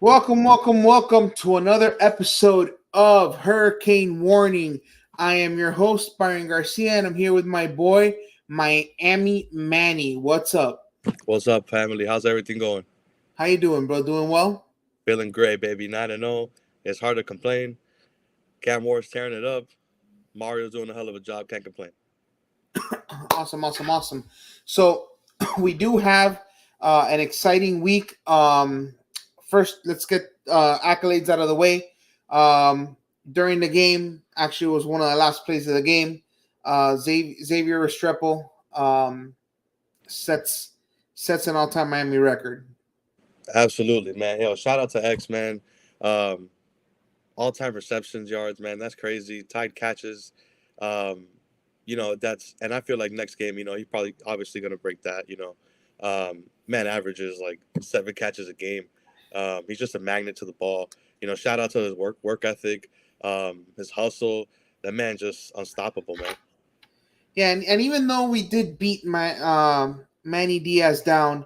Welcome to another episode of Hurricane Warning. I am your host, Byron Garcia, and I'm here with my boy, Miami Manny. What's up? What's up, family? How's everything going? How you doing, bro? Doing well? Feeling great, baby. 9-0. It's hard to complain. Cam Moore's tearing it up. Mario's doing a hell of a job. Can't complain. Awesome. So we do have an exciting week. First, let's get accolades out of the way. During the game, actually, it was one of the last plays of the game. Xavier Restrepo sets an all-time Miami record. Absolutely, man. Yo, shout out to X, man. Um, All-time receptions yards, man. That's crazy. Tied catches. Um, and I feel like next game, he's probably obviously going to break that, Man averages like 7 catches a game. He's just a magnet to the ball. Shout out to his work ethic, his hustle. That man just unstoppable, man. Yeah, and even though we did beat Manny Diaz down,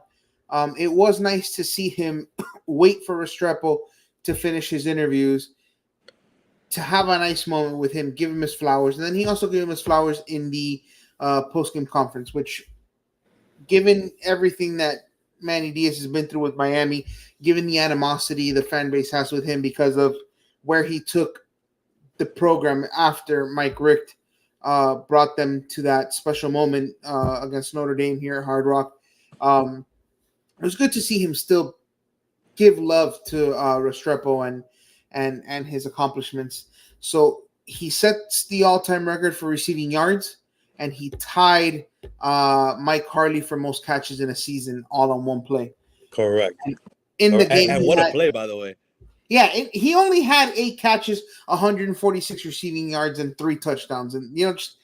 it was nice to see him wait for Restrepo to finish his interviews, to have a nice moment with him, give him his flowers, and then he also gave him his flowers in the post-game conference, which, given everything that Manny Diaz has been through with Miami, given the animosity the fan base has with him because of where he took the program after Mike Richt brought them to that special moment against Notre Dame here at Hard Rock. It was good to see him still give love to Restrepo and his accomplishments. So he sets the all-time record for receiving yards, and he tied Mike Harley for most catches in a season, all on one play. Correct. And in the game, and what a play, by the way. Yeah, he only had 8 catches, 146 receiving yards, and 3 touchdowns, and just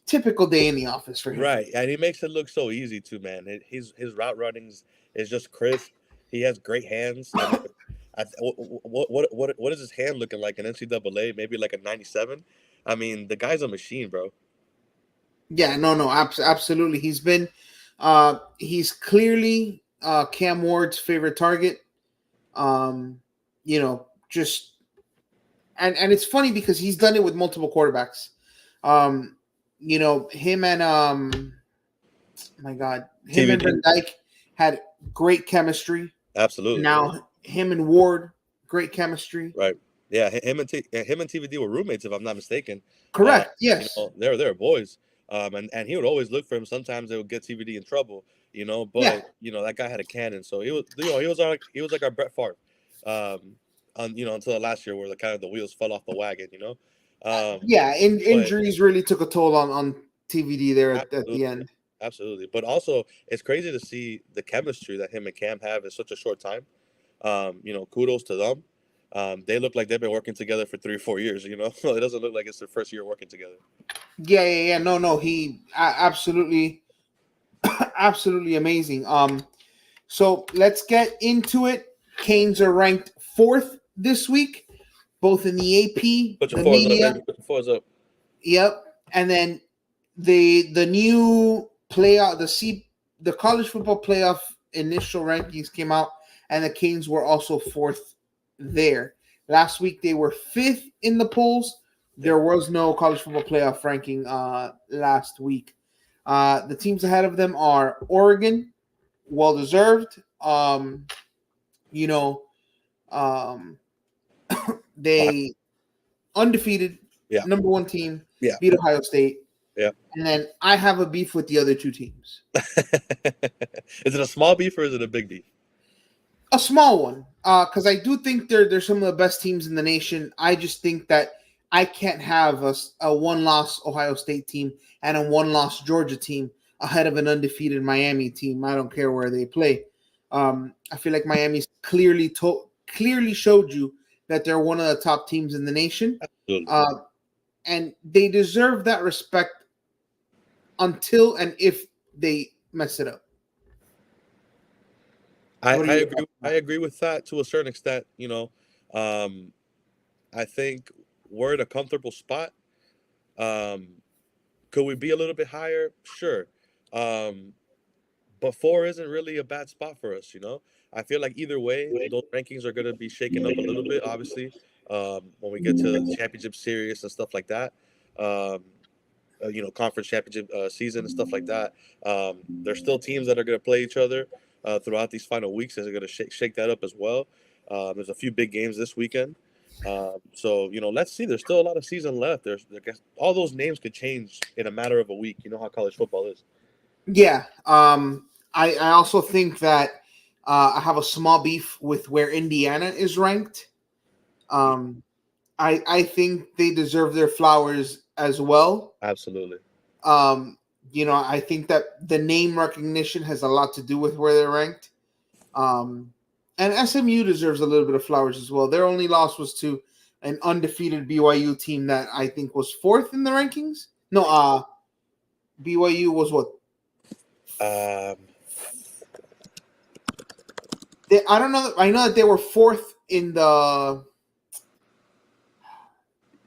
typical day in the office for him. Right, and he makes it look so easy too, man. His route runnings is just crisp. He has great hands. What is his hand looking like in NCAA? Maybe like a 97. I mean, the guy's a machine, bro. Yeah, no, absolutely. He's clearly Cam Ward's favorite target. Just and it's funny because he's done it with multiple quarterbacks. Him and my God, him and TVD. Van Dyke had great chemistry. Absolutely. Now him and Ward, great chemistry. Right. Yeah, him and TVD were roommates, if I'm not mistaken. Correct. Yes. They're boys. And he would always look for him. Sometimes they would get TVD in trouble, Yeah. But that guy had a cannon, so he was like our Brett Favre, until the last year where the wheels fell off the wagon. But Injuries really took a toll on TVD there at the absolutely, end. absolutely. But also, it's crazy to see the chemistry that him and Cam have in such a short time. Kudos to them. They look like they've been working together for 3 or 4 years. It doesn't look like it's their first year working together. Yeah. No. He absolutely, absolutely amazing. So let's get into it. Canes are ranked 4th this week, both in the AP, Put your the fours up, media. baby. Put your fours up. Yep, and then the new playoff, the college football playoff initial rankings came out, and the Canes were also 4th there. Last week they were 5th in the polls. There was no college football playoff ranking last week. The teams ahead of them are Oregon, well deserved. You know, um, they undefeated, Yeah. number 1 team, Yeah. beat Ohio State. Yeah. And then I have a beef with the other 2 teams. Is it a small beef or is it a big beef? A small one, because I do think they're some of the best teams in the nation. I just think that I can't have a one-loss Ohio State team and a one-loss Georgia team ahead of an undefeated Miami team. I don't care where they play. I feel like Miami's clearly showed you that they're one of the top teams in the nation, and they deserve that respect until and if they mess it up. I agree with that to a certain extent. I think we're in a comfortable spot. Could we be a little bit higher? Sure. But 4 isn't really a bad spot for us. I feel like either way, those rankings are going to be shaken up a little bit, obviously, when we get to championship series and stuff like that. Um, conference championship season and stuff like that. There's still teams that are going to play each other throughout these final weeks, and they're going to shake that up as well. There's a few big games this weekend. So let's see. There's still a lot of season left. I guess all those names could change in a matter of a week. You know how college football is. Yeah. I also think that I have a small beef with where Indiana is ranked. Um, I think they deserve their flowers as well. Absolutely. Um, I think that the name recognition has a lot to do with where they're ranked. Um, and SMU deserves a little bit of flowers as well. Their only loss was to an undefeated BYU team that I think was fourth in the rankings. No, BYU was what? Um, I don't know. I know that they were fourth in the.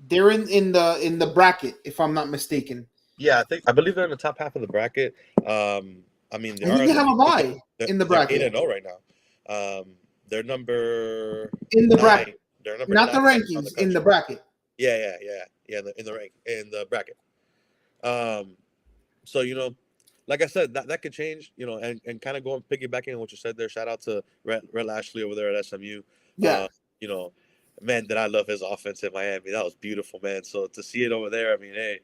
They're in the bracket, if I'm not mistaken. yeah, I believe they're in the top half of the bracket. I mean, they I think are they the have a bye in the they're 8 bracket. and 0 right now. They're number In the bracket, 9. They're number not the 9 right now in the rankings. In the country. bracket. Yeah. In the bracket. Um, so like I said, that could change. And kind of going piggybacking on what you said there. Shout out to Red Ashley over there at SMU. Yeah, You know, man, did I love his offense in Miami? That was beautiful, man. So to see it over there, I mean, hey,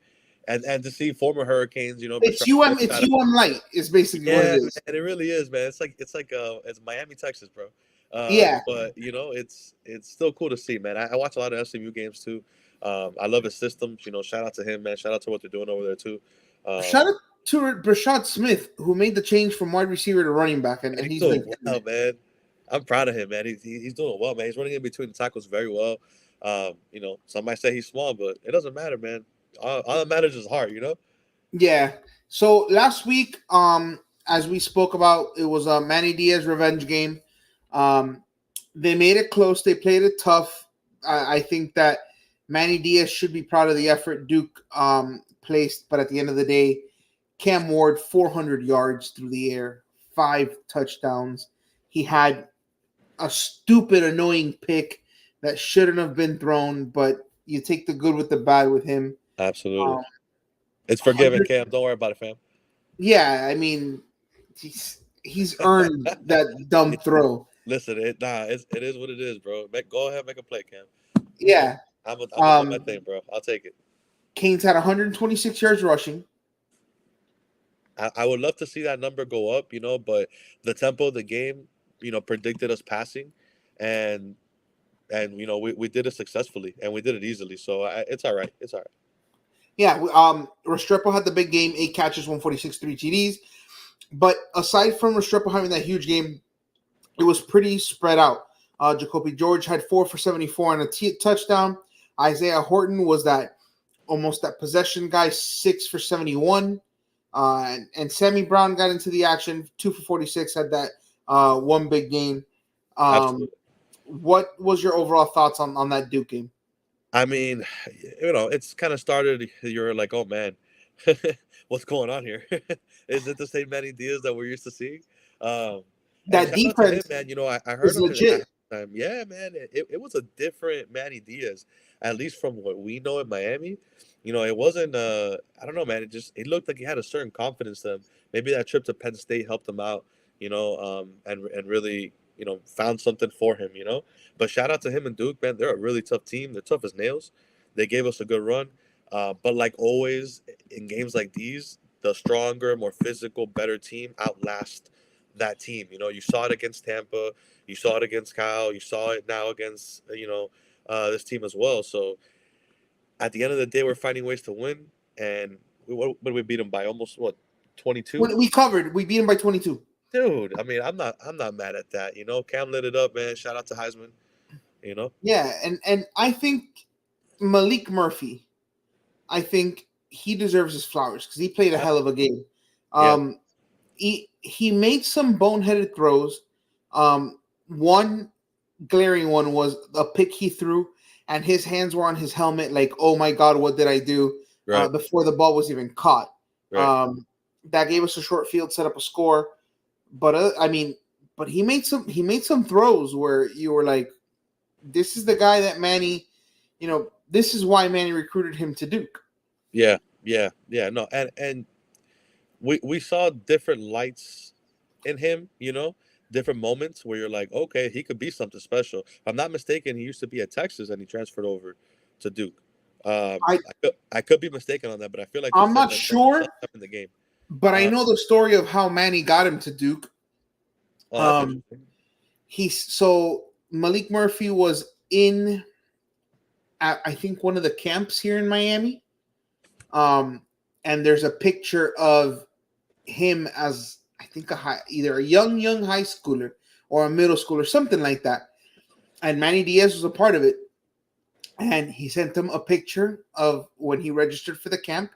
and to see former Hurricanes, it's Brashard UM. Smith, It's shout out. UM light. Is basically what it Yeah, is. man, it really is, man. It's Miami, Texas, bro. Yeah. But it's still cool to see, man. I watch a lot of SMU games too. I love his systems. Shout out to him, man. Shout out to what they're doing over there too. Um, Shout out to Brashad Smith, who made the change from wide receiver to running back, and, and and he's he's been doing killing well, it. man. I'm proud of him, man. He's doing well, man. He's running in between the tackles very well. Some might say he's small, but it doesn't matter, man. All that matters is heart. Yeah. So last week, as we spoke about, it was a Manny Diaz revenge game. Um, they made it close. They played it tough. I think that Manny Diaz should be proud of the effort Duke placed, but at the end of the day, Cam Ward 400 yards through the air, 5 touchdowns. He had a stupid, annoying pick that shouldn't have been thrown, but you take the good with the bad with him. Absolutely, Um, it's forgiven, 100 Cam. Don't worry about it, fam. Yeah, I mean, he's earned that dumb throw. Listen, it is what it is, bro. Go ahead, make a play, Cam. You know, Yeah. I'm gonna do my Um, thing, bro. I'll take it. Canes had 126 yards rushing. I would love to see that number go up, but the tempo of the game, predicted us passing, and we did it successfully and we did it easily. So it's all right. It's all right. Yeah, Restrepo had the big game, 8 catches, 146, 3 TDs. But aside from Restrepo having that huge game, it was pretty spread out. Jacoby George had 4 for 74 and a touchdown. Isaiah Horton was almost that possession guy, 6 for 71. And Sammy Brown got into the action, 2 for 46, had that one big game. Absolutely. What was your overall thoughts on that Duke game? I mean, it's kind of started. You're like, oh man, what's going on here? Is it the same Manny Diaz that we're used to seeing? And That shout out to him, defense man. I heard is him legit. at halftime. Yeah, man, it was a different Manny Diaz, at least from what we know in Miami. It wasn't. I don't know, man. It looked like he had a certain confidence to him. Maybe that trip to Penn State helped him out. And really, found something for him. But shout out to him and Duke, man. They're a really tough team. They're tough as nails. They gave us a good run. But like always in games like these, the stronger, more physical, better team outlasts that team. You saw it against Tampa. You saw it against Kyle. You saw it now against, this team as well. So at the end of the day, we're finding ways to win. And what did we beat them by? Almost, what, 22? When we beat him by 22. Dude, I mean, I'm not mad at that. Cam lit it up, man. Shout out to Heisman. You know, Yeah, and I think Malik Murphy, I think he deserves his flowers because he played a hell of a game. yeah, He made some boneheaded throws. One glaring one was a pick he threw, and his hands were on his helmet, like, oh my god, what did I do? right, Before the ball was even caught. right. That gave us a short field, set up a score. But I mean, but he made some throws where you were like, this is the guy that Manny, this is why Manny recruited him to Duke. Yeah, yeah. No, and we saw different lights in him. Different moments where you're like, okay, he could be something special. If I'm not mistaken, he used to be at Texas and he transferred over to Duke. I I could be mistaken on that, but I feel like I'm not I saw sure, him in the game. but I Uh, know the story of how Manny got him to Duke. oh, that's Um, interesting. so Malik Murphy was in at, I think, one of the camps here in Miami. Um, and there's a picture of him as, I think, either a young high schooler or a middle schooler, something like that. And Manny Diaz was a part of it. And he sent him a picture of when he registered for the camp,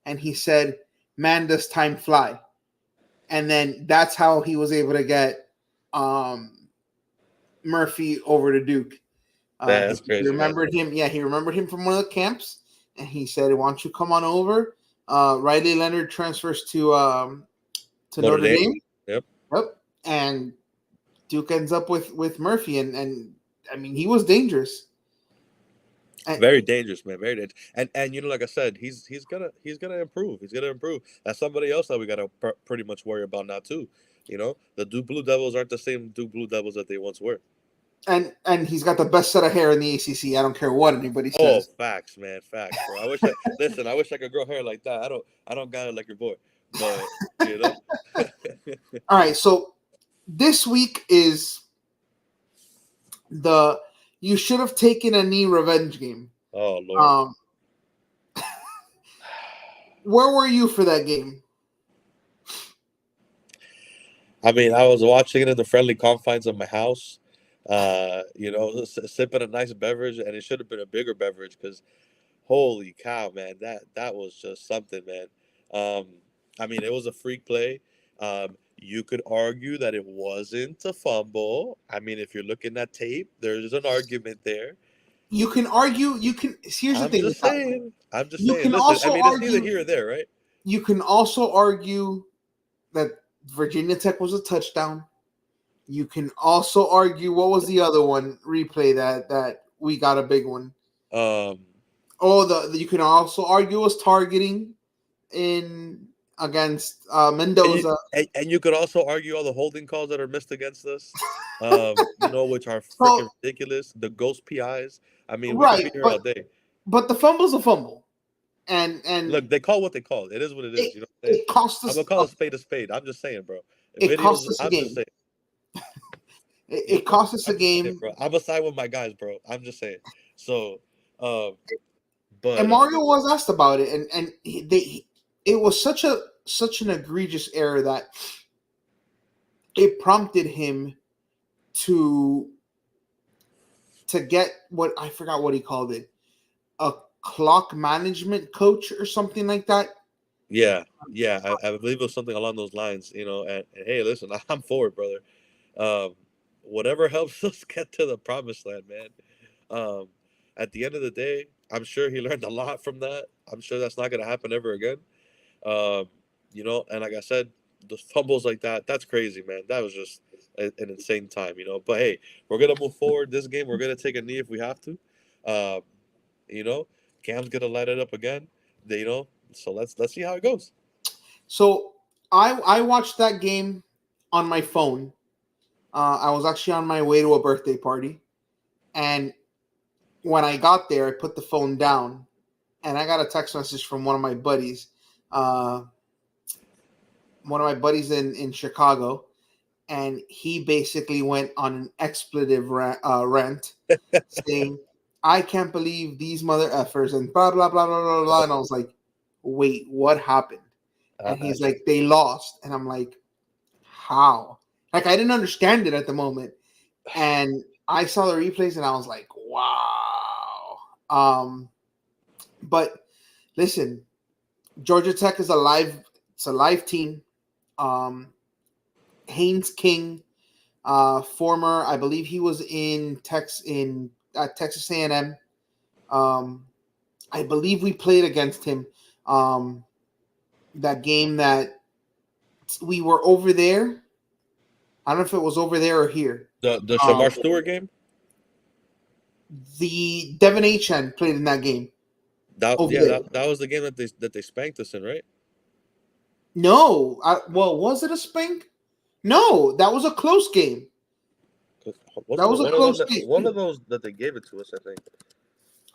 and he said, "Man, does time fly?" And then that's how he was able to get um, Murphy over to Duke. That's He crazy, man. remembered him. Yeah, he remembered him from one of the camps, and he said, "Why don't you come on over?" Riley Leonard transfers to Notre Notre Dame. Dame. Yep. Yep, and Duke ends up with Murphy, and I mean, he was dangerous. And, Very dangerous, man. Very dangerous. And like I said, he's gonna improve. He's gonna improve. That's somebody else that we gotta pretty much worry about now too. The Duke Blue Devils aren't the same Duke Blue Devils that they once were. and he's got the best set of hair in the ACC. I don't care what anybody Oh, says. facts, man, facts, bro. I wish I listen. I wish I could grow hair like that. I don't got it like your boy, but you know. All right, so this week is the you should have taken a knee revenge game. Oh Lord. Um, where were you for that game? I mean, I was watching it in the friendly confines of my house. Sipping a nice beverage, and it should have been a bigger beverage because holy cow, man, that was just something, man. Um, I mean, it was a freak play. You could argue that it wasn't a fumble. I mean, if you're looking at tape, there's an argument there. You can argue. You can. Here's the I'm thing with just that one. saying. I'm just You saying. can Listen, I also mean, it's neither argue. here or there, right? You can also argue that Virginia Tech was a touchdown. You can also argue what was the other one replay that we got a big one. Um, Oh, you can also argue was targeting in against and you Mendoza. and you could also argue all the holding calls that are missed against us, which are freaking So ridiculous. The ghost PIs. I mean, we could right, be here all but day. the fumble's a fumble, and Look, they call what they call. It is what it is. it You know what I'm saying? it cost I'm us gonna call a spade a spade. I'm just saying, bro. it Videos. cost us a I'm just game. saying. It cost us a I'm just saying, game. bro. I'm a side with my guys, bro. I'm just saying. So, um, And but Mario was asked about it, and it was such an egregious error that it prompted him to get what I forgot what he called it, a clock management coach or something like that. yeah, yeah, I believe it was something along those lines. And hey, listen, I'm for it, brother. Whatever helps us get to the promised land, man. Um, at the end of the day, I'm sure he learned a lot from that. I'm sure that's not gonna happen ever again. Um, and like I said, the fumbles like that, that's crazy, man. That was just an insane time. But hey, we're gonna move forward this game. We're gonna take a knee if we have to. Um, you know, Cam's gonna light it up again. So let's see how it goes. So I watched that game on my phone. I was actually on my way to a birthday party, and when I got there, I put the phone down, and I got a text message from uh, one of my buddies in Chicago, and he basically went on an expletive rant, saying, "I can't believe these mother effers," and blah blah blah blah blah blah. And I was like, "Wait, what happened?" And he's like, "They lost," and I'm like, "How?" Like I didn't understand it at the moment, and I saw the replays, and I was like, "Wow." But listen, Georgia Tech is a live. It's a live team. Um, Haynes King, former, I believe he was in Texas A&M. I believe we played against him. Um, that game that we were over there. I don't know if it was over there or here. The Um, Shamar Stewart game. the Devin Achan played in that game That over yeah, there. that was the game that they spanked us in, right? No, well, was it a spank? No, that was a close game. 'Cause That wasn't it was a close one game. of those that they gave it to us? I think.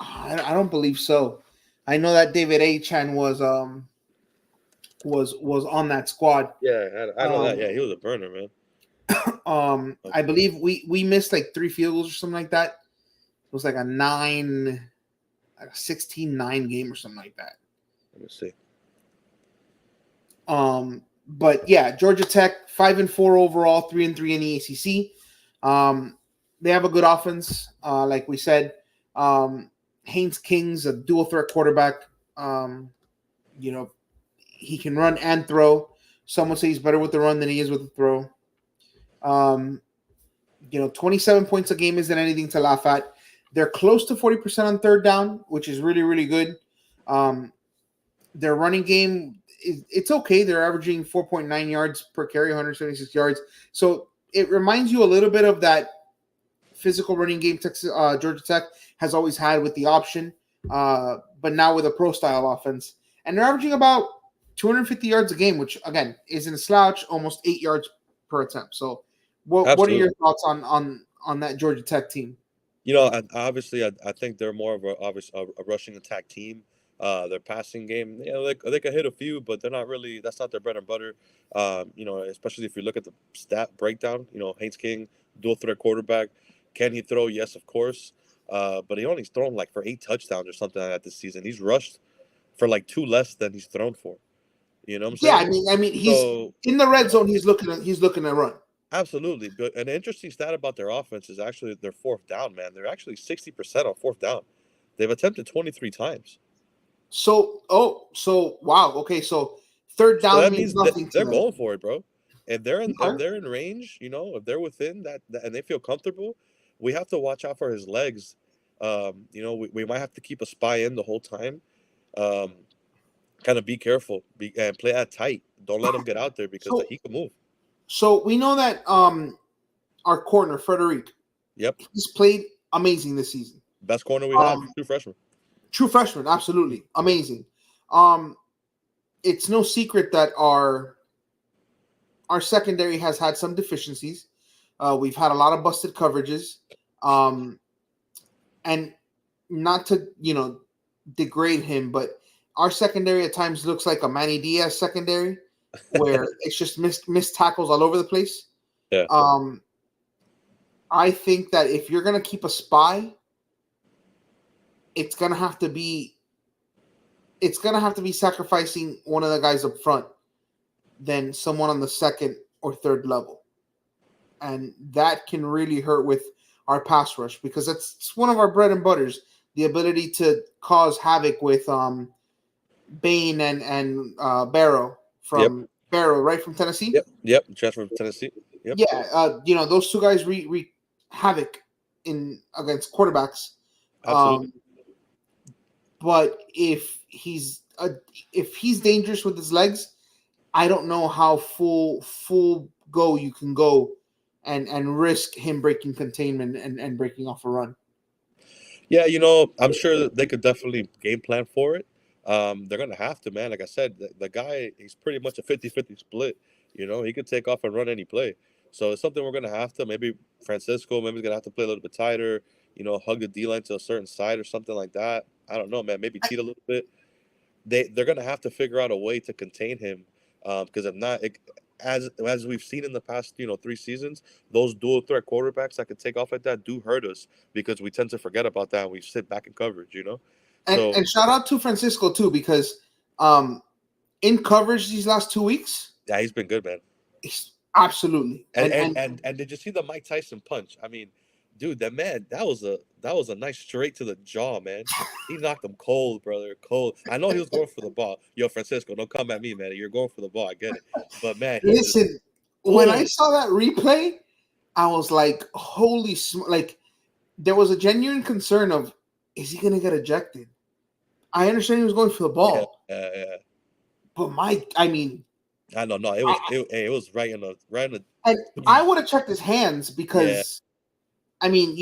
I don't believe so. I know that David Achan was on that squad. Yeah, I know that. Um, Yeah, he was a burner, man. I Okay, believe we missed like 3 field goals or something like that. It was like like a 16-9 game or something like that. let me see. But yeah, Georgia Tech 5-4 overall, 3-3 in the ACC. They have a good offense, like we said. Haynes King's a dual threat quarterback. Um, you know, he can run and throw. Some would say he's better with the run than he is with the throw. Um, 27 points a game isn't anything to laugh at. They're close to 40% on third down, which is really, really good. Um, their running game it's okay. They're averaging 4.9 yards per carry, 176 yards. So it reminds you a little bit of that physical running game Georgia Tech has always had with the option, but now with a pro style offense. And they're averaging about 250 yards a game, which again isn't a slouch, almost 8 yards per attempt. So, what are your Absolutely. thoughts on that Georgia Tech team? Obviously, I think they're more of a rushing attack team. Their passing game, they can hit a few, but they're not really. That's not their bread and butter. Especially if you look at the stat breakdown. Haynes King, dual threat quarterback. Can he throw? Yes, of course. But he only's thrown like for 8 touchdowns or something like that this season. He's rushed for like two less than he's thrown for. You know what I'm Yeah, saying? I mean, he's So in the you red know, zone. He's looking to run. absolutely. But an interesting stat about their offense is actually their fourth down, man. They're actually 60% on fourth down. They've attempted 23 times. So wow. Okay, so third So down that means means that nothing to they're them. going for it, bro. If Okay. they're in range, if they're within that and they feel comfortable, we have to watch out for his legs. We might have to keep a spy in the whole time. Um, Kind of be careful and play at tight. Don't let him get out there because So he can move. so we know that our corner Frederic, Yep. he's played amazing this season. Best corner we have, Um, true freshman. true freshman, absolutely amazing. Um, it's no secret that our secondary has had some deficiencies. We've had a lot of busted coverages, um, and not to degrade him, but our secondary at times looks like a Manny Diaz secondary, where it's just missed tackles all over the place. Yeah. Um, I think that if you're gonna keep a spy, it's gonna have to be sacrificing one of the guys up front than someone on the second or third level, and that can really hurt with our pass rush because it's one of our bread and butters. The ability to cause havoc with Bain and Barrow Yep. from Barrow, right from Tennessee. Yep. Transfer from Tennessee. Yep. Yeah, those two guys wreak havoc in against quarterbacks. Absolutely. Um, but if he's dangerous with his legs, I don't know how full go you can go and risk him breaking containment and breaking off a run. Yeah, I'm sure that they could definitely game plan for it. They're gonna have to, man. Like I said, the guy, he's pretty much a 50-50 split. He could take off and run any play. So it's something we're gonna have to. Maybe Francisco, maybe he's gonna have to play a little bit tighter. Hug the D line to a certain side or something like that. I don't know, man. Maybe cheat a little bit. They're gonna have to figure out a way to contain him, because if not, as we've seen in the past, 3 seasons, those dual threat quarterbacks that could take off like that do hurt us because we tend to forget about that and we sit back in coverage. And So and shout out to Francisco too because um, in coverage these last 2 weeks, yeah, he's been good, man. absolutely. And did you see the Mike Tyson punch? I mean, dude, that was a nice straight to the jaw, man. He knocked him cold, brother, cold. I know he was going for the ball. Yo, Francisco, don't come at me, man. You're going for the ball. I get it, but man, he just Listen, when I boom. saw that replay, I was like, "Holy smoke!" Like there was a genuine concern of, is he going to get ejected? I understand he was going for the Yeah, ball, yeah. but I mean, I know, no, it I, was it was right in the And I would have checked his hands Yeah, because I mean,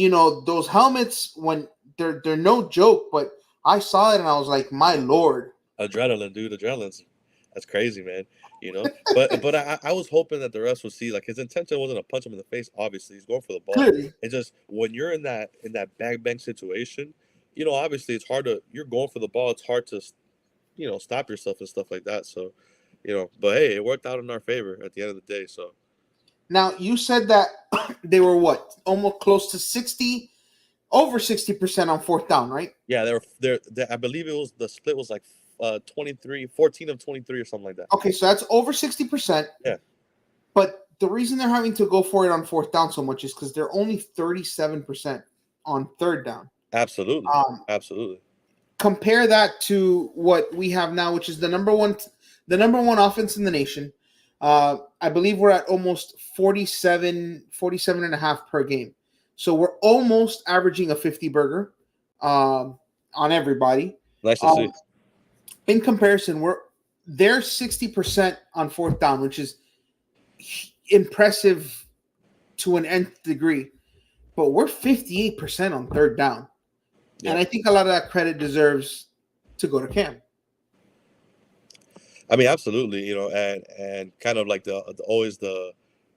those helmets when they're no joke, but I saw it and I was like, my lord. adrenaline, dude. Adrenaline's that's crazy, man. But I was hoping that the refs would see like his intention wasn't to punch him in the face. Obviously, he's going for the ball. Clearly. It's just when you're in that bang situation, obviously it's hard to you're going for the ball. It's hard to stop yourself and stuff like that. So, but hey, it worked out in our favor at the end of the day. So Now you said that they were what? Almost close to 60, over 60% on fourth down, right? yeah, I believe it was the split was like 23, 14 of 23 or something like that. Okay, so that's over 60%. Yeah, But the reason they're having to go for it on fourth down so much is because they're only 37% on third down. absolutely, Um, absolutely. Compare that to what we have now, which is the number one offense in the nation. I believe we're at almost 47 and a half per game. So we're almost averaging a 50 burger on everybody. Nice to see. Um, in comparison, they're 60% on fourth down, which is impressive to an nth degree. But we're 58% on third down. Yeah. And I think a lot of that credit deserves to go to Cam. I mean, absolutely, and kind of like the always the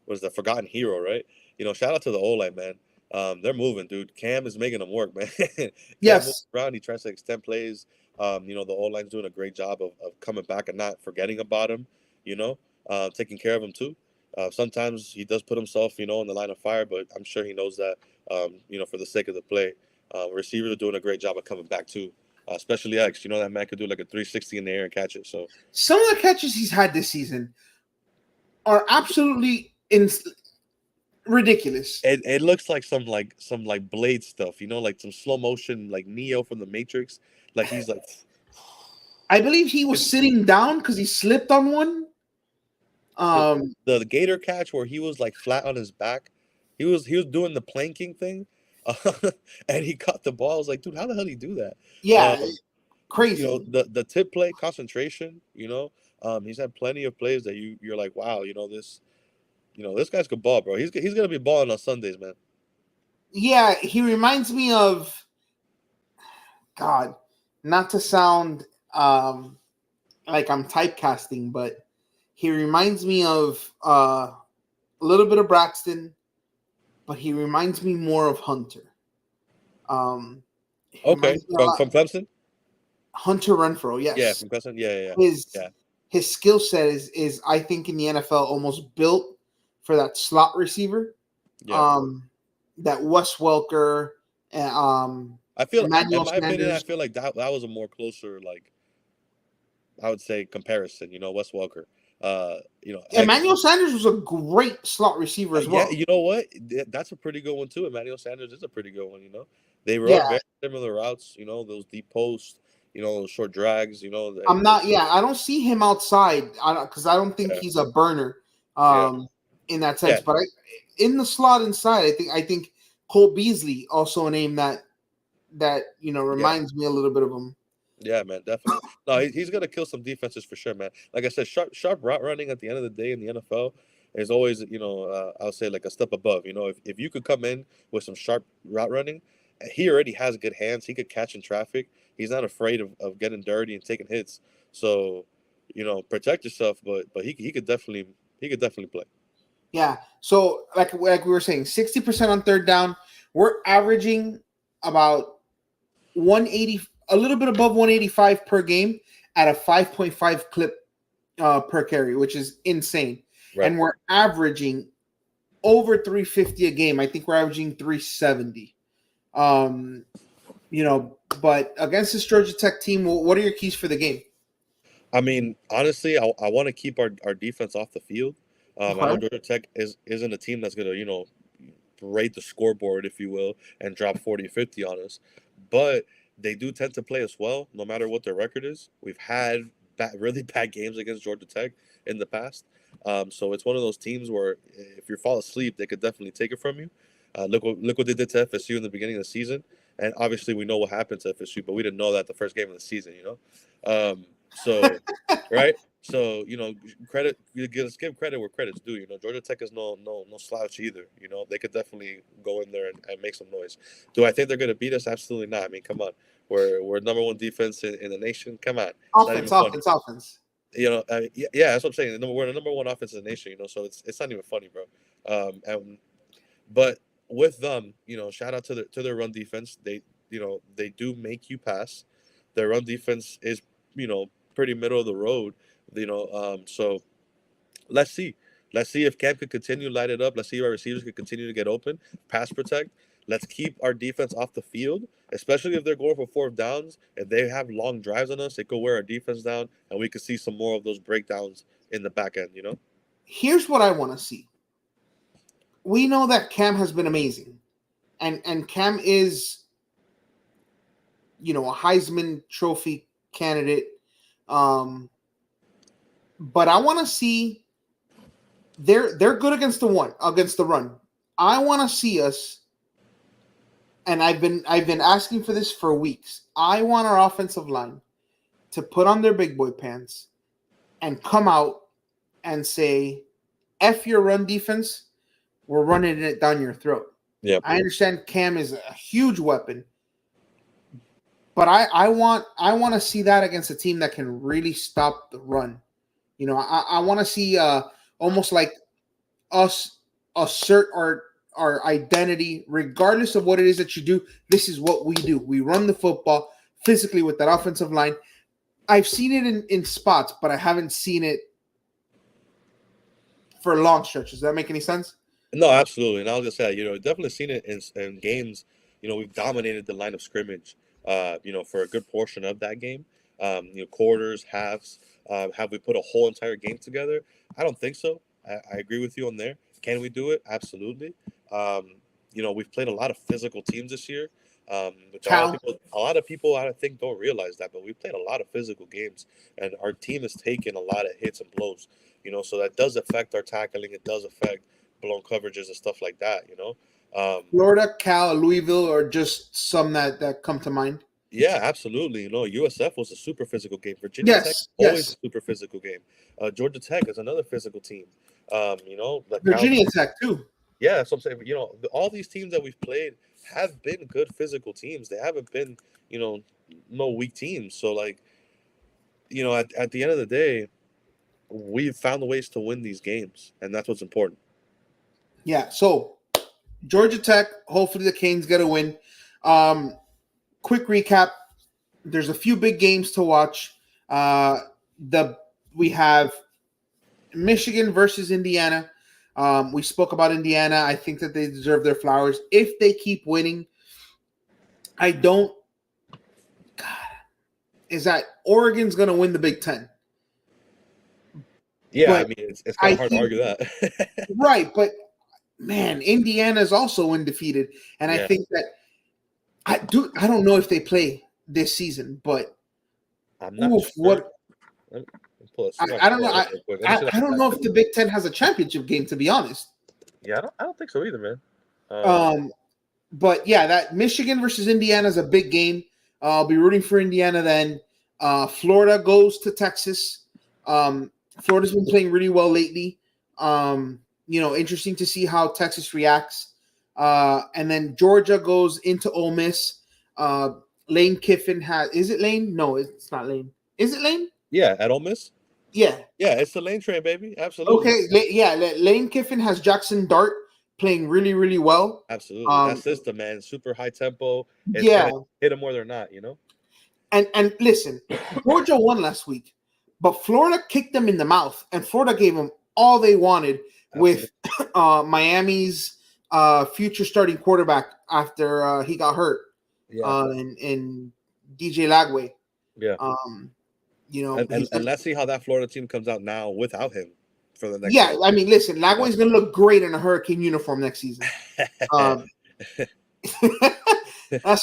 was the forgotten hero, right? Shout out to the O line, man. They're moving, dude. Cam is making them work, man. Cam moves Yes. around. He tries to extend plays. The O line's doing a great job of coming back and not forgetting about him. Taking care of him too. Sometimes he does put himself, in the line of fire, but I'm sure he knows that. For the sake of the play, receivers are doing a great job of coming back too. Especially X, that man could do like a 360 in the air and catch it. So Some of the catches he's had this season are absolutely ridiculous. it looks like some blade stuff, like some slow motion like Neo from the Matrix. Like he's like I believe he was sitting down because he slipped on one. the, Um, the gator catch where he was like flat on his back. He was doing the planking thing, and he caught the ball. I was like, dude, how the hell did he do that? yeah, Um, crazy. the tip play concentration. He's had plenty of plays that you're like, wow, this guy's good ball, bro. He's gonna be balling on Sundays, man. Yeah, he reminds me of God. Not to sound like I'm typecasting, but he reminds me of a little bit of Braxton, but he reminds me more of Hunter. He Okay, reminds me a from lot. from Clemson. Hunter Renfro, Yeah, yes. from Clemson. Yeah, yeah, His yeah, his skill set is I think in the NFL almost built for that slot receiver. yeah. That Wes Welker, I feel, in Emmanuel my opinion, I Sanders. feel like that was a more closer, like I would say, comparison. Wes Welker. X. Emmanuel Sanders was a great slot receiver as Yeah, well. you know what? That's a pretty good one too. Emmanuel Sanders is a pretty good one. They Yeah, run very similar routes. Those deep posts. Those short drags. I'm not. Yeah, I don't see him outside. Because I don't think Yeah, he's a burner, yeah, in that yeah, sense. But in the slot inside, I think Cole Beasley also a name that yeah. reminds me a little bit of him. Yeah, man, definitely. No, he's gonna kill some defenses for sure, man. Like I said, sharp route running at the end of the day in the NFL is always, I'll say like a step above. If you could come in with some sharp route running, he already has good hands. He could catch in traffic. He's not afraid of getting dirty and taking hits. So, protect yourself. But he could definitely play. Yeah. So like we were saying, 60% on third down. We're averaging about 180, a little bit above 185 per game at a 5.5 clip per carry, which is insane. Right. And we're averaging over 350 a game. I think we're averaging 370. Um, but against this Georgia Tech team, what are your keys for the game? I mean, honestly, I want to keep our defense off the field. I know Okay. Georgia Tech isn't a team that's gonna rate the scoreboard, if you will, and drop 40 or 50 on us. But they do tend to play us well, no matter what their record is. We've had really bad games against Georgia Tech in the past. So it's one of those teams where if you fall asleep, they could definitely take it from you. Look what they did to FSU in the beginning of the season. And obviously, we know what happened to FSU, but we didn't know that the first game of the season, So, right? So credit. Let's give credit where credit's due. Georgia Tech is no slouch either. They could definitely go in there and make some noise. Do I think they're going to beat us? Absolutely not. I mean, come on. We're number one defense in the nation. Come on, it's not Offense, even funny. offense, offense. Yeah, that's what I'm saying. We're the number one offense in the nation. So it's not even funny, bro. But with them, shout out to their run defense. They do make you pass. Their run defense is pretty middle of the road. So let's see. Let's see if Cam could continue to light it up. Let's see if our receivers can continue to get open, pass protect. Let's keep our defense off the field, especially if they're going for fourth downs. If they have long drives on us, they could wear our defense down, and we could see some more of those breakdowns in the back end. Here's what I want to see. We know that Cam has been amazing, and Cam is, a Heisman Trophy candidate. But I want to see they're good against the run. I want to see us, and I've been asking for this for weeks. I want our offensive line to put on their big boy pants and come out and say, "F your run defense, we're running it down your throat." Yeah. I understand Cam is a huge weapon, but I want to see that against a team that can really stop the run. I want to see almost like us assert our identity, regardless of what it is that you do. This is what we do. We run the football physically with that offensive line. I've seen it in spots, but I haven't seen it for long stretches. Does that make any sense? No, absolutely. And I was gonna say, definitely seen it in games. We've dominated the line of scrimmage. For a good portion of that game. Quarters, halves. Have we put a whole entire game together? I don't think so. I agree with you on there. Can we do it? Absolutely. We've played a lot of physical teams this year. Which a lot of people, I think, don't realize that, but we played a lot of physical games, and our team has taken a lot of hits and blows. So that does affect our tackling. It does affect blown coverages and stuff like that. Florida, Cal, Louisville, or just some that come to mind? Yeah, absolutely. USF was a super physical game. Virginia Tech, always a super physical game. Georgia Tech is another physical team. Virginia Tech too. Yeah, that's what I'm saying. All these teams that we've played have been good physical teams. They haven't been, no weak teams. So, at the end of the day, we've found ways to win these games, and that's what's important. Yeah. So, Georgia Tech. Hopefully, the Canes get a win. Quick recap. There's a few big games to watch. We have Michigan versus Indiana. We spoke about Indiana. I think that they deserve their flowers. If they keep winning, I don't. God, is that Oregon's going to win the Big Ten? Yeah, but I mean, it's kind of hard to argue that. Right, but man, Indiana is also undefeated, and I think that I don't know if they play this season, but I'm not sure. I don't know. I don't know if the Big Ten has a championship game, to be honest. Yeah, I don't think so either, man. But yeah, that Michigan versus Indiana is a big game. I'll be rooting for Indiana then. Florida goes to Texas. Florida's been playing really well lately. Interesting to see how Texas reacts. And then Georgia goes into Ole Miss. Lane Kiffin is it Lane? No, it's not Lane. Is it Lane? Yeah, at Ole Miss. Yeah. Yeah, it's the Lane train, baby. Absolutely. Okay. Lane Kiffin has Jackson Dart playing really, really well. Absolutely. That system, man, super high tempo. It's gonna hit them where they're not, And listen, Georgia won last week, but Florida kicked them in the mouth, and Florida gave them all they wanted. Absolutely. With Miami's future starting quarterback after he got hurt. Yeah. And DJ Lagway. Yeah. And let's see how that Florida team comes out now without him for the next. Yeah, game. I mean, listen, Lagway's going to look great in a Hurricane uniform next season. That's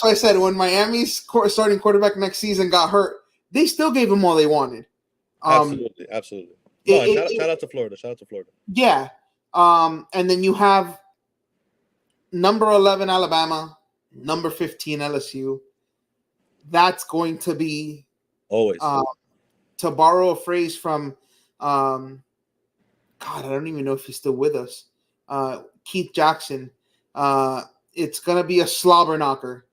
why I said when Miami's starting quarterback next season got hurt, they still gave him all they wanted. Absolutely. No, shout out to Florida. Shout out to Florida. Yeah. And then you have number 11 Alabama, number 15 LSU. That's going to be always. To borrow a phrase from Um, God, I don't even know if he's still with us. Keith Jackson. It's gonna be a slobber knocker.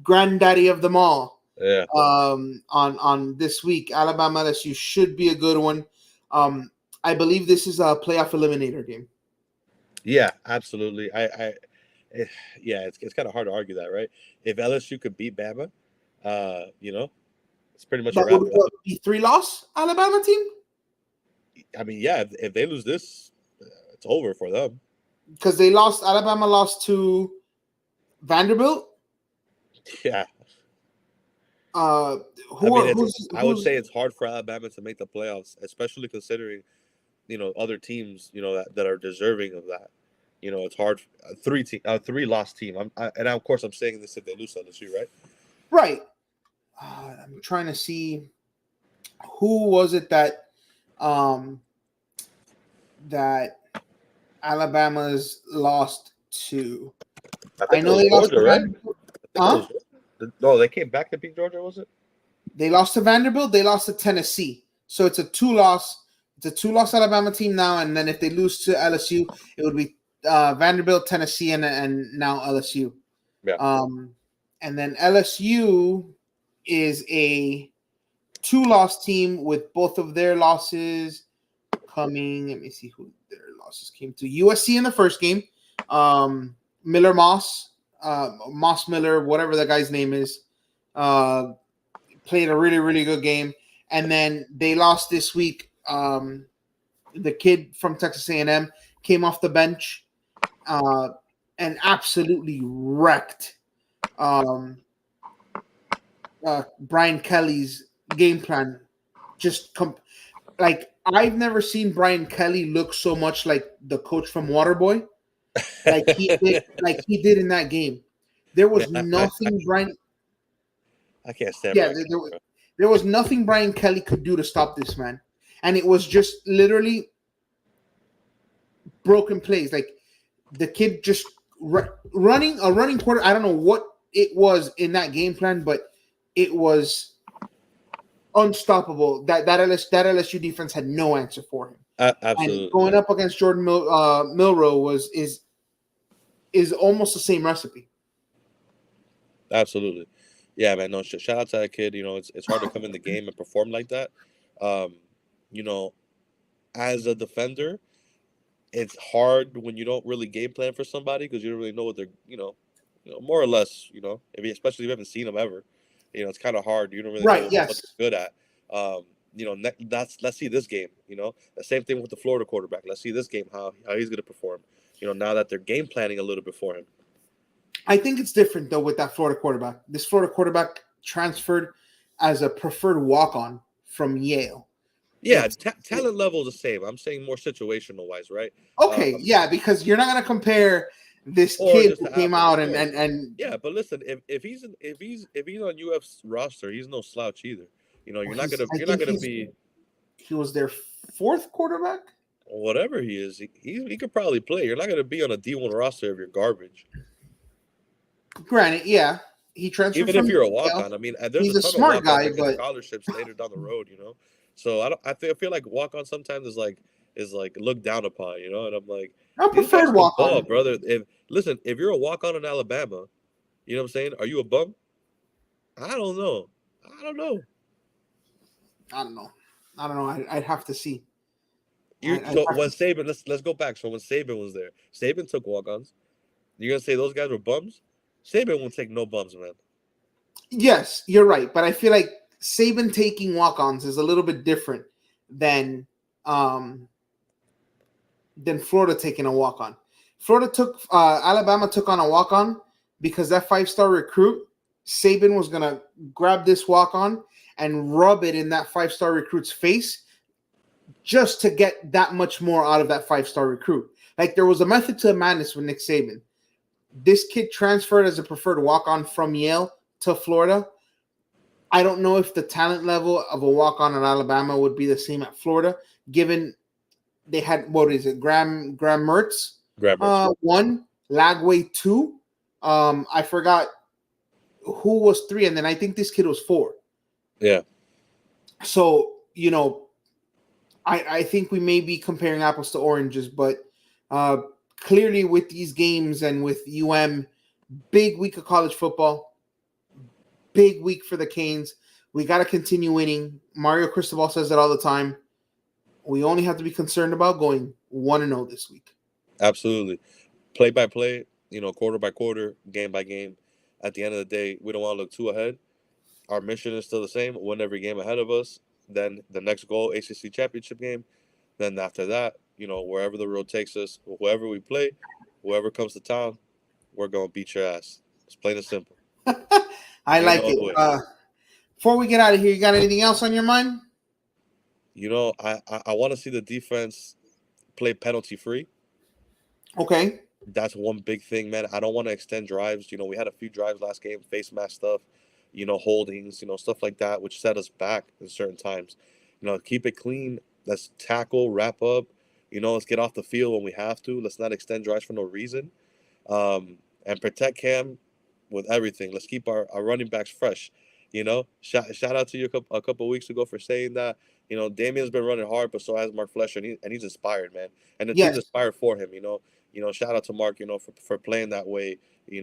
Granddaddy of them all. Yeah. On this week, Alabama LSU should be a good one. I believe this is a playoff eliminator game. Yeah, absolutely. Eh, yeah, it's kind of hard to argue that, right? If LSU could beat Bama, it's pretty much a That wrap. would be 3-loss Alabama team I mean, yeah, if they lose this, it's over for them. because they lost. Alabama lost to Vanderbilt. Yeah. Uh, I who mean, are I would who's say it's hard for Alabama to make the playoffs, especially considering, other teams, that are deserving of that. It's hard. A 3-loss team. And of course I'm saying this if they lose to LSU, right? right? I'm trying to see who was it um that Alabama's lost to. I I think it know was they lost Georgia, to right? Vanderbilt. I think it Huh? was. No, they came back to beat Georgia, was it? They lost to Vanderbilt. They lost to Tennessee. So it's a 2-loss. It's a 2-loss Alabama team now, and then if they lose to LSU, it would be Vanderbilt, Tennessee, and now LSU. Yeah. Um, and then LSU is a 2-loss team with both of their losses coming. Let me see who their losses came to. USC in the first game. Miller Moss, Moss Miller, whatever the guy's name is, played a really, really good game. And then they lost this week. The kid from Texas A&M came off the bench and absolutely wrecked um, Brian Kelly's game plan. Like I've never seen Brian Kelly look so much like the coach from Waterboy, like he did in that game. There Man, was nothing Brian. I can't stand Yeah, Brian Kelly, bro. there was nothing Brian Kelly could do to stop this man, and it was just literally broken plays. Like the kid just running a running quarter. I don't know what it was in that game plan, but it was unstoppable. That LSU defense had no answer for him. And Absolutely, going man. up against Jordan Milroe is almost the same recipe. Absolutely. Yeah, man. No, shout out to that kid. It's hard to come in the game and perform like that. Um, you know, as a defender, it's hard when you don't really game plan for somebody because you don't really know what they're, more or less, especially if you haven't seen them ever. It's kind of hard. You don't really know Right. what Yes. they're good at. Let's see this game. The same thing with the Florida quarterback. Let's see this game how he's going to perform. Now that they're game planning a little bit for him. I think it's different though with that Florida quarterback. This Florida quarterback transferred as a preferred walk-on from Yale. Yeah, talent level is the same. I'm saying more situational wise, right? Okay, yeah, because you're not gonna compare this Or kid just who the came apples, of out course. and Yeah, but listen, if he's on UF's roster, he's no slouch either. well, you're not gonna be he was their fourth quarterback. whatever he is. He could probably play. You're not gonna be on a D1 roster if you're garbage. Granted, yeah, he transferred Even if from you're a walk Yale. on, I mean, there's a He's a ton of smart walk ons guy, that get but scholarships later down the road. So I feel like walk on sometimes is like looked down upon, and I'm like, a these guys preferred can walk ball, on. brother. If you're a walk on in Alabama, you know what I'm saying? Are you a bum? I don't know. I don't know. I don't know. I don't know. I'd have to see. I'd So have when to see. Saban, let's go back. So when Saban was there, Saban took walk-ons. You're gonna say those guys were bums? Saban won't take no bums, man. Yes, you're right, but I feel like Saban taking walk-ons is a little bit different than um, Florida taking a walk-on. Alabama took on a walk-on because that 5-star recruit Saban was gonna grab this walk-on and rub it in that 5-star recruit's face just to get that much more out of that 5-star recruit. Like there was a method to the madness with Nick Saban. This kid transferred as a preferred walk-on from Yale to Florida. I don't know if the talent level of a walk-on in Alabama would be the same at Florida, given they had what is it, Graham Mertz, Grammars. one, Lagway two. I forgot who was three, and then I think this kid was four. Yeah. So you know, I think we may be comparing apples to oranges, but clearly with these games and with big week of college football, big week for the Canes. We got to continue winning. Mario Cristobal says that all the time. We only have to be concerned about going 1-0 this week. Absolutely. Play by play, quarter by quarter, game by game. At the end of the day, we don't want to look too ahead. Our mission is still the same: win every game ahead of us. Then the next goal, ACC championship game. Then after that, wherever the road takes us, whoever we play, whoever comes to town, we're going to beat your ass. It's plain and simple. I Ain't like no it. other way. Before we get out of here, you got anything else on your mind? I want to see the defense play penalty free. Okay. That's one big thing, man. I don't want to extend drives. We had a few drives last game, face mask stuff, holdings, stuff like that, which set us back in certain times. Keep it clean. Let's tackle, wrap up. Let's get off the field when we have to. Let's not extend drives for no reason. And protect Cam with everything. Let's keep our running backs fresh. Shout out to you a couple of weeks ago for saying that. Damian's been running hard, but so has Mark Flesher, and he's inspired, man. And the team's Yes. inspired for him. Shout out to Mark, for playing that way. And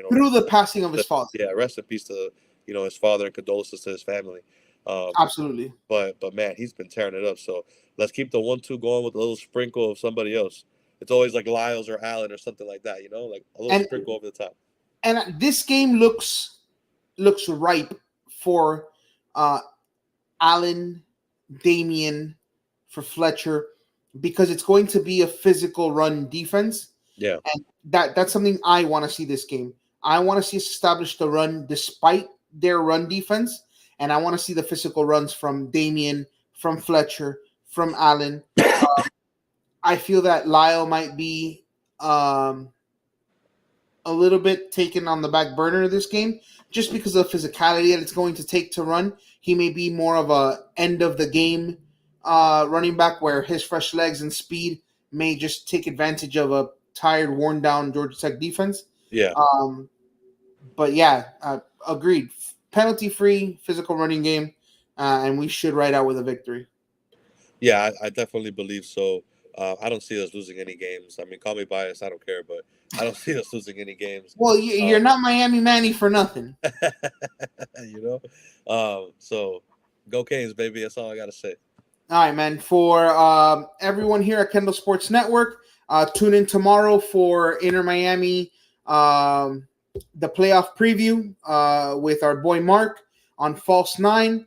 Through the passing of his father. Yeah, rest in peace to his father, and condolences to his family. Absolutely. But man, he's been tearing it up. So let's keep the 1-2 going with a little sprinkle of somebody else. It's always like Lyles or Allen or something like that, like a little sprinkle over the top. And this game looks ripe for Allen, Damian, for Fletcher, because it's going to be a physical run defense. Yeah. And that's something I want to see this game. I want to see us establish the run despite their run defense. And I want to see the physical runs from Damian, from Fletcher, from Allen. I feel that Lyle might be a little bit taken on the back burner of this game just because of the physicality that it's going to take to run. He may be more of a end of the game running back where his fresh legs and speed may just take advantage of a tired, worn down Georgia Tech defense. Yeah. But yeah, agreed. Penalty free, physical running game, and we should ride out with a victory. Yeah, I definitely believe so. I don't see us losing any games. I mean, call me biased, I don't care, but I don't see us losing any games. Well, you're not Miami Manny for nothing. So go Canes, baby. That's all I got to say. All right, man. For everyone here at Kendall Sports Network, tune in tomorrow for Inter Miami, the playoff preview with our boy Mark on False 9.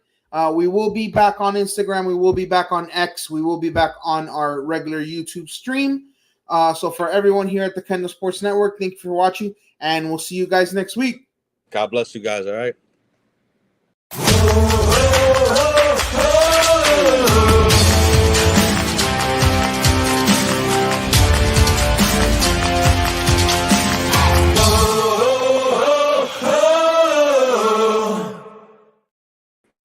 We will be back on Instagram. We will be back on X. We will be back on our regular YouTube stream. So for everyone here at the Kendall Sports Network, thank you for watching, and we'll see you guys next week. God bless you guys, all right?